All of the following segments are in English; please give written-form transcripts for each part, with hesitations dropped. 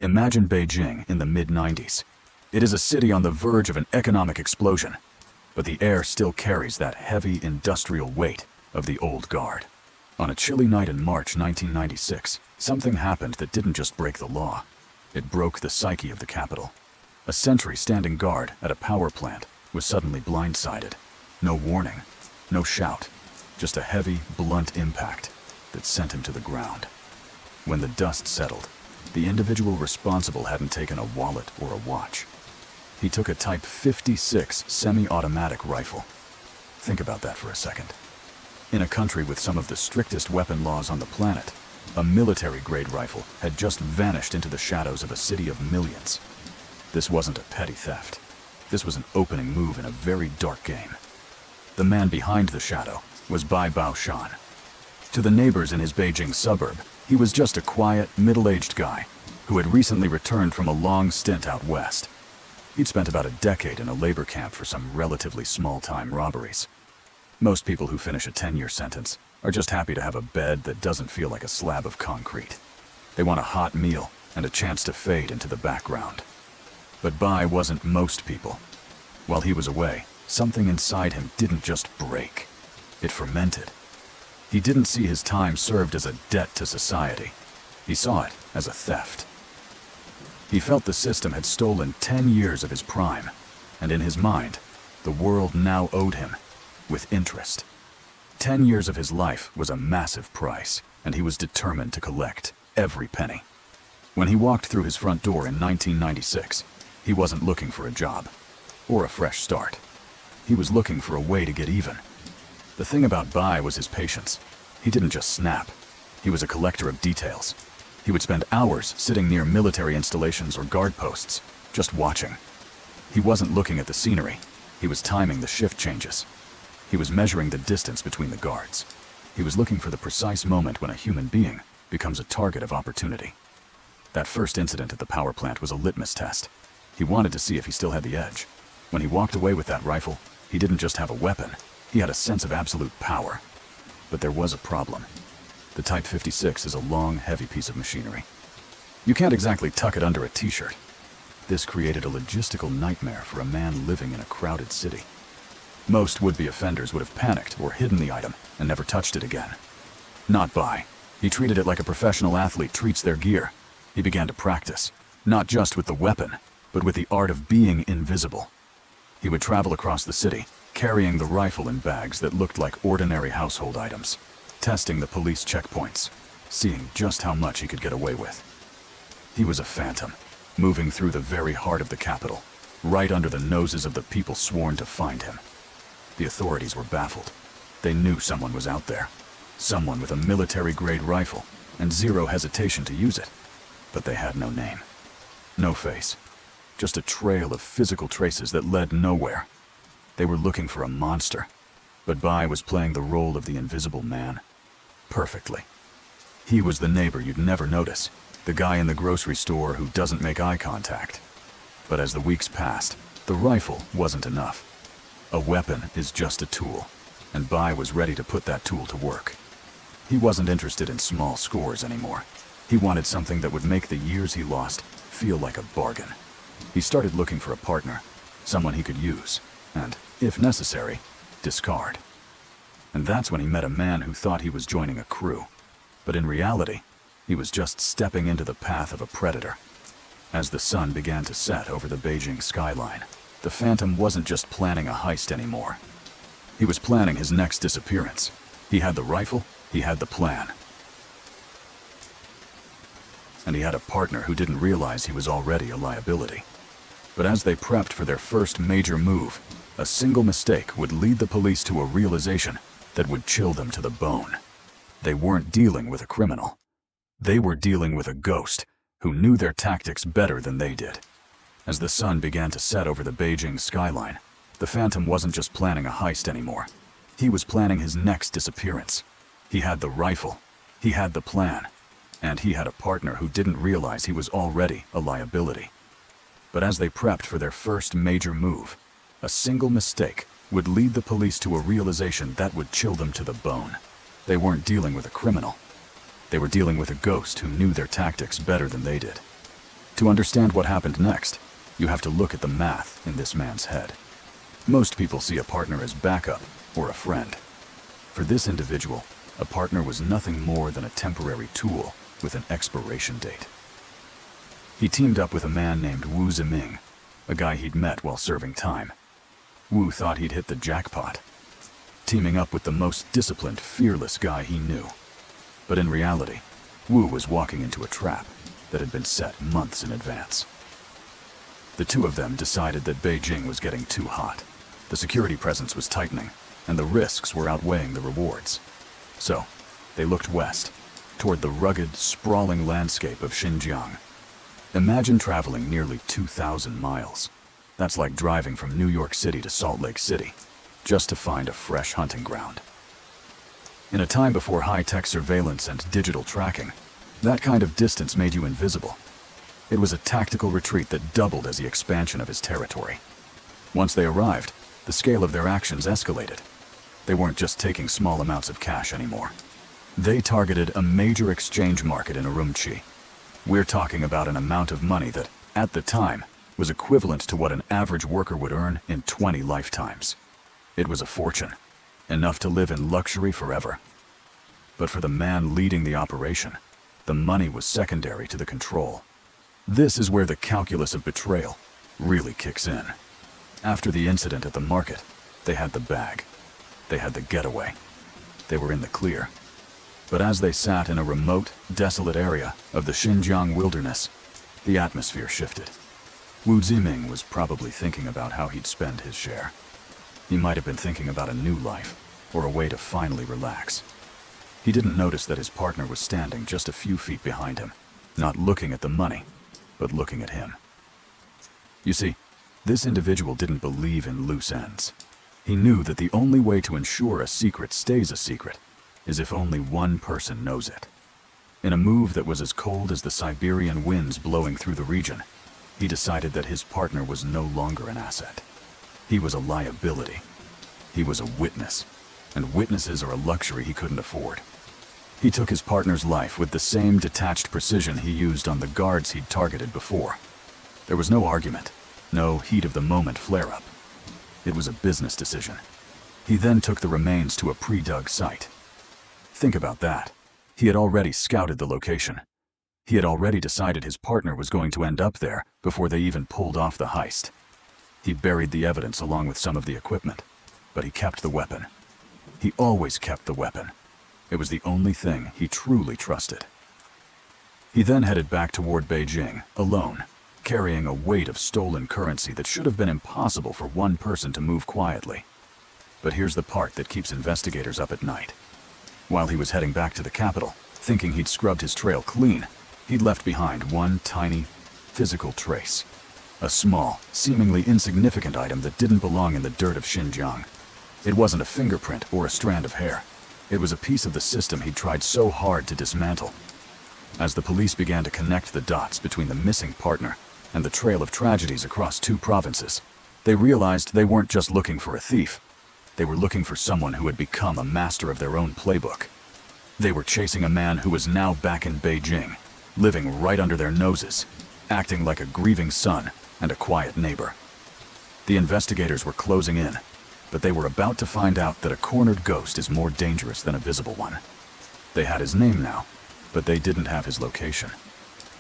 Imagine Beijing in the mid-90s. It is a city on the verge of an economic explosion, but the air still carries that heavy industrial weight of the old guard. On a chilly night in March 1996, something happened that didn't just break the law. It broke the psyche of the capital. A sentry standing guard at a power plant was suddenly blindsided. No warning, no shout, just a heavy, blunt impact that sent him to the ground. When the dust settled, the individual responsible hadn't taken a wallet or a watch. He took a Type 56 semi-automatic rifle. Think about that for a second. In a country with some of the strictest weapon laws on the planet, a military-grade rifle had just vanished into the shadows of a city of millions. This wasn't a petty theft. This was an opening move in a very dark game. The man behind the shadow was Bai Baoshan. To the neighbors in his Beijing suburb, he was just a quiet, middle-aged guy who had recently returned from a long stint out west. He'd spent about a decade in a labor camp for some relatively small-time robberies. Most people who finish a 10-year sentence are just happy to have a bed that doesn't feel like a slab of concrete. They want a hot meal and a chance to fade into the background. But Bai wasn't most people. While he was away, something inside him didn't just break. It fermented. He didn't see his time served as a debt to society. He saw it as a theft. He felt the system had stolen 10 years of his prime, and in his mind, the world now owed him, with interest. 10 years of his life was a massive price, and he was determined to collect every penny. When he walked through his front door in 1996, he wasn't looking for a job, or a fresh start. He was looking for a way to get even. The thing about Bai was his patience. He didn't just snap. He was a collector of details. He would spend hours sitting near military installations or guard posts, just watching. He wasn't looking at the scenery. He was timing the shift changes. He was measuring the distance between the guards. He was looking for the precise moment when a human being becomes a target of opportunity. That first incident at the power plant was a litmus test. He wanted to see if he still had the edge. When he walked away with that rifle, he didn't just have a weapon. He had a sense of absolute power. But there was a problem. The Type 56 is a long, heavy piece of machinery. You can't exactly tuck it under a t-shirt. This created a logistical nightmare for a man living in a crowded city. Most would-be offenders would have panicked or hidden the item and never touched it again. Not Bai. He treated it like a professional athlete treats their gear. He began to practice, not just with the weapon, but with the art of being invisible. He would travel across the city, carrying the rifle in bags that looked like ordinary household items, testing the police checkpoints, seeing just how much he could get away with. He was a phantom, moving through the very heart of the capital, right under the noses of the people sworn to find him. The authorities were baffled. They knew someone was out there, someone with a military-grade rifle, and zero hesitation to use it. But they had no name, no face, just a trail of physical traces that led nowhere. They were looking for a monster, but Bai was playing the role of the invisible man perfectly. He was the neighbor you'd never notice, the guy in the grocery store who doesn't make eye contact. But as the weeks passed, the rifle wasn't enough. A weapon is just a tool, and Bai was ready to put that tool to work. He wasn't interested in small scores anymore. He wanted something that would make the years he lost feel like a bargain. He started looking for a partner, someone he could use, and, if necessary, discard. And that's when he met a man who thought he was joining a crew. But in reality, he was just stepping into the path of a predator. As the sun began to set over the Beijing skyline, the Phantom wasn't just planning a heist anymore. He was planning his next disappearance. He had the rifle, he had the plan. And he had a partner who didn't realize he was already a liability. But as they prepped for their first major move, a single mistake would lead the police to a realization that would chill them to the bone. They weren't dealing with a criminal. They were dealing with a ghost who knew their tactics better than they did. As the sun began to set over the Beijing skyline, the Phantom wasn't just planning a heist anymore. He was planning his next disappearance. He had the rifle, he had the plan, and he had a partner who didn't realize he was already a liability. But as they prepped for their first major move, a single mistake would lead the police to a realization that would chill them to the bone. They weren't dealing with a criminal. They were dealing with a ghost who knew their tactics better than they did. To understand what happened next, you have to look at the math in this man's head. Most people see a partner as backup or a friend. For this individual, a partner was nothing more than a temporary tool with an expiration date. He teamed up with a man named Wu Ziming, a guy he'd met while serving time. Wu thought he'd hit the jackpot, teaming up with the most disciplined, fearless guy he knew. But in reality, Wu was walking into a trap that had been set months in advance. The two of them decided that Beijing was getting too hot. The security presence was tightening, and the risks were outweighing the rewards. So, they looked west, toward the rugged, sprawling landscape of Xinjiang. Imagine traveling nearly 2,000 miles. That's like driving from New York City to Salt Lake City, just to find a fresh hunting ground. In a time before high-tech surveillance and digital tracking, that kind of distance made you invisible. It was a tactical retreat that doubled as the expansion of his territory. Once they arrived, the scale of their actions escalated. They weren't just taking small amounts of cash anymore. They targeted a major exchange market in Urumqi. We're talking about an amount of money that, at the time, was equivalent to what an average worker would earn in 20 lifetimes. It was a fortune, enough to live in luxury forever. But for the man leading the operation, the money was secondary to the control. This is where the calculus of betrayal really kicks in. After the incident at the market, they had the bag. They had the getaway. They were in the clear. But as they sat in a remote, desolate area of the Xinjiang wilderness, the atmosphere shifted. Wu Ziming was probably thinking about how he'd spend his share. He might have been thinking about a new life, or a way to finally relax. He didn't notice that his partner was standing just a few feet behind him, not looking at the money, but looking at him. You see, this individual didn't believe in loose ends. He knew that the only way to ensure a secret stays a secret is if only one person knows it. In a move that was as cold as the Siberian winds blowing through the region, he decided that his partner was no longer an asset. He was a liability. He was a witness, and witnesses are a luxury he couldn't afford. He took his partner's life with the same detached precision he used on the guards he'd targeted before. There was no argument, no heat-of-the-moment flare-up. It was a business decision. He then took the remains to a pre-dug site. Think about that. He had already scouted the location. He had already decided his partner was going to end up there before they even pulled off the heist. He buried the evidence along with some of the equipment, but he kept the weapon. He always kept the weapon. It was the only thing he truly trusted. He then headed back toward Beijing, alone, carrying a weight of stolen currency that should have been impossible for one person to move quietly. But here's the part that keeps investigators up at night. While he was heading back to the capital, thinking he'd scrubbed his trail clean, he'd left behind one tiny, physical trace. A small, seemingly insignificant item that didn't belong in the dirt of Xinjiang. It wasn't a fingerprint or a strand of hair. It was a piece of the system he'd tried so hard to dismantle. As the police began to connect the dots between the missing partner and the trail of tragedies across two provinces, they realized they weren't just looking for a thief. They were looking for someone who had become a master of their own playbook. They were chasing a man who was now back in Beijing, living right under their noses, acting like a grieving son and a quiet neighbor. The investigators were closing in, but they were about to find out that a cornered ghost is more dangerous than a visible one. They had his name now, but they didn't have his location.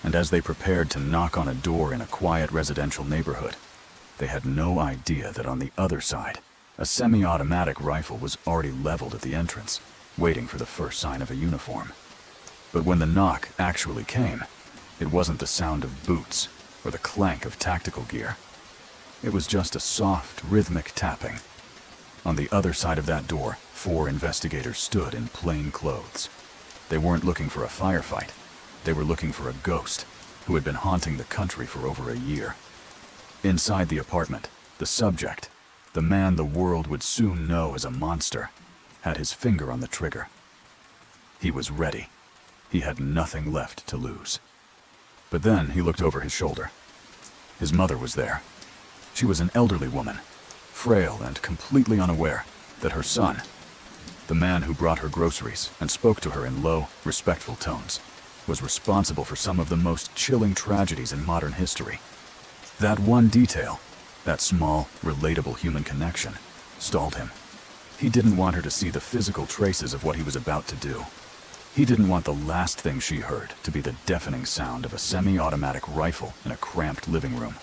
And as they prepared to knock on a door in a quiet residential neighborhood, they had no idea that on the other side, a semi-automatic rifle was already leveled at the entrance, waiting for the first sign of a uniform. But when the knock actually came, it wasn't the sound of boots or the clank of tactical gear. It was just a soft, rhythmic tapping. On the other side of that door, 4 investigators stood in plain clothes. They weren't looking for a firefight. They were looking for a ghost who had been haunting the country for over a year. Inside the apartment, the subject, the man the world would soon know as a monster, had his finger on the trigger. He was ready. He had nothing left to lose. But then he looked over his shoulder. His mother was there. She was an elderly woman, frail and completely unaware that her son, the man who brought her groceries and spoke to her in low, respectful tones, was responsible for some of the most chilling tragedies in modern history. That one detail, that small, relatable human connection, stalled him. He didn't want her to see the physical traces of what he was about to do. He didn't want the last thing she heard to be the deafening sound of a semi-automatic rifle in a cramped living room.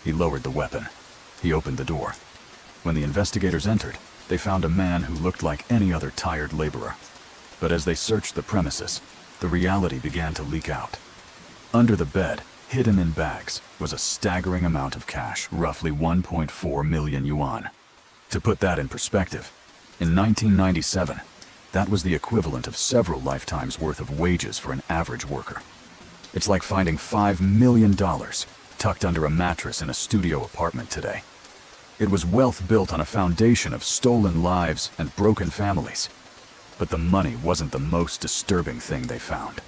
He lowered the weapon. He opened the door. When the investigators entered, they found a man who looked like any other tired laborer. But as they searched the premises, the reality began to leak out. Under the bed, hidden in bags, was a staggering amount of cash, roughly 1.4 million yuan. To put that in perspective, in 1997, that was the equivalent of several lifetimes' worth of wages for an average worker. It's like finding $5 million tucked under a mattress in a studio apartment today. It was wealth built on a foundation of stolen lives and broken families. But the money wasn't the most disturbing thing they found.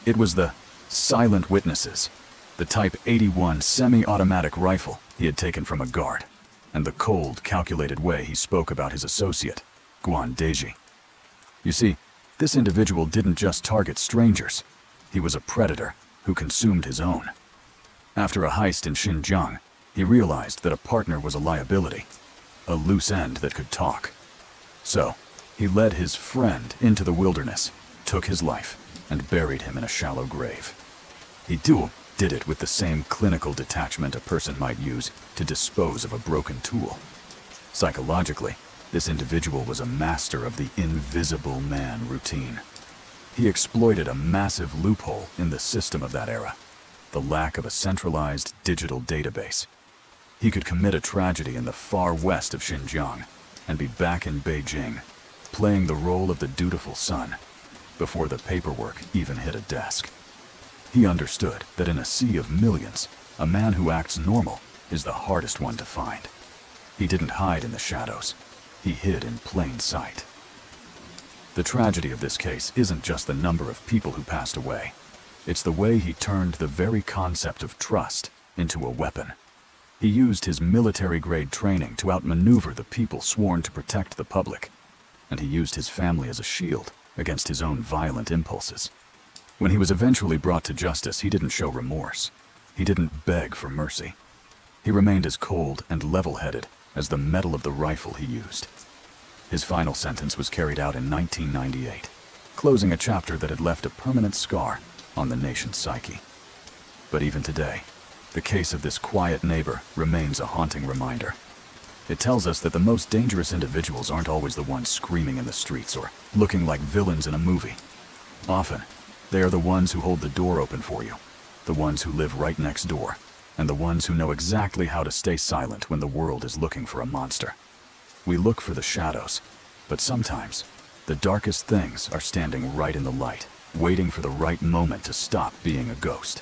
It was the silent witnesses, the Type 81 semi-automatic rifle he had taken from a guard, and the cold, calculated way he spoke about his associate, Guan Deji. You see, this individual didn't just target strangers. He was a predator who consumed his own. After a heist in Xinjiang, he realized that a partner was a liability, a loose end that could talk. So, he led his friend into the wilderness, took his life, and buried him in a shallow grave. He did it with the same clinical detachment a person might use to dispose of a broken tool. Psychologically, this individual was a master of the invisible man routine. He exploited a massive loophole in the system of that era, the lack of a centralized digital database. He could commit a tragedy in the far west of Xinjiang and be back in Beijing, playing the role of the dutiful son, before the paperwork even hit a desk. He understood that in a sea of millions, a man who acts normal is the hardest one to find. He didn't hide in the shadows. He hid in plain sight. The tragedy of this case isn't just the number of people who passed away. It's the way he turned the very concept of trust into a weapon. He used his military-grade training to outmaneuver the people sworn to protect the public, and he used his family as a shield against his own violent impulses. When he was eventually brought to justice, he didn't show remorse. He didn't beg for mercy. He remained as cold and level-headed as the metal of the rifle he used. His final sentence was carried out in 1998, closing a chapter that had left a permanent scar on the nation's psyche. But even today, the case of this quiet neighbor remains a haunting reminder. It tells us that the most dangerous individuals aren't always the ones screaming in the streets or looking like villains in a movie. Often, they are the ones who hold the door open for you, the ones who live right next door, and the ones who know exactly how to stay silent when the world is looking for a monster. We look for the shadows, but sometimes, the darkest things are standing right in the light, waiting for the right moment to stop being a ghost.